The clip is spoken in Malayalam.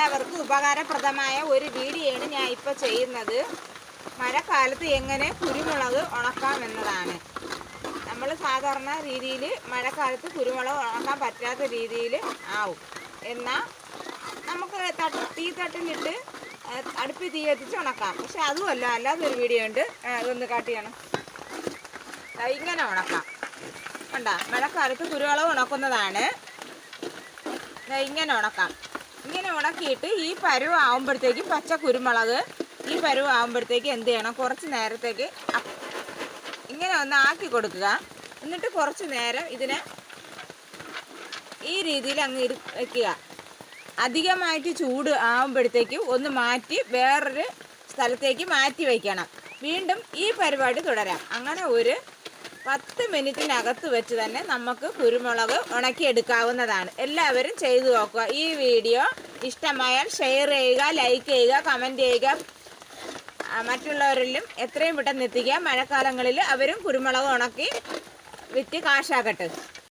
എല്ലാവർക്കും ഉപകാരപ്രദമായ ഒരു വീഡിയോയാണ് ഞാൻ ഇപ്പോൾ ചെയ്യുന്നത്. മഴക്കാലത്ത് എങ്ങനെ കുരുമുളക് ഉണക്കാമെന്നതാണ്. നമ്മൾ സാധാരണ രീതിയിൽ മഴക്കാലത്ത് കുരുമുളക് ഉണക്കാൻ പറ്റാത്ത രീതിയിൽ ആവും. എന്നാൽ നമുക്ക് തീ തട്ടിലിട്ട് അടുപ്പിൽ തീ കത്തിച്ച് ഉണക്കാം. പക്ഷെ അതുമല്ല, അല്ലാതൊരു വീഡിയോ ഉണ്ട്, ഇതൊന്ന് കാട്ടിയാണ്. ഇങ്ങനെ ഉണക്കാം. കണ്ടാ, മഴക്കാലത്ത് കുരുമുളക് ഉണക്കുന്നതാണ്. ഇങ്ങനെ ഉണക്കാം. ഇങ്ങനെ ഉണക്കിയിട്ട് ഈ പരുവാകുമ്പോഴത്തേക്കും, പച്ച കുരുമുളക് ഈ പരുവാകുമ്പോഴത്തേക്ക് എന്ത് ചെയ്യണം, കുറച്ച് നേരത്തേക്ക് ഇങ്ങനെ ഒന്ന് ആക്കി കൊടുക്കുക. എന്നിട്ട് കുറച്ച് നേരം ഇതിനെ ഈ രീതിയിൽ അങ്ങ് വയ്ക്കുക. അധികമായിട്ട് ചൂട് ആകുമ്പോഴത്തേക്കും ഒന്ന് മാറ്റി വേറൊരു സ്ഥലത്തേക്ക് മാറ്റി വയ്ക്കണം. വീണ്ടും ഈ പരിപാടി തുടരാം. അങ്ങനെ ഒരു 10 മിനിറ്റിനകത്ത് വെച്ച് തന്നെ നമുക്ക് കുരുമുളക് ഉണക്കിയെടുക്കാവുന്നതാണ്. എല്ലാവരും ചെയ്തു നോക്കുക. ഈ വീഡിയോ ഇഷ്ടമായാൽ ഷെയർ ചെയ്യുക, ലൈക്ക് ചെയ്യുക, കമൻറ്റ് ചെയ്യുക. മറ്റുള്ളവരിലും എത്രയും പെട്ടെന്ന് എത്തിക്കുക. മഴക്കാലങ്ങളിൽ അവരും കുരുമുളക് ഉണക്കി വിറ്റ് കാശാക്കട്ടെ.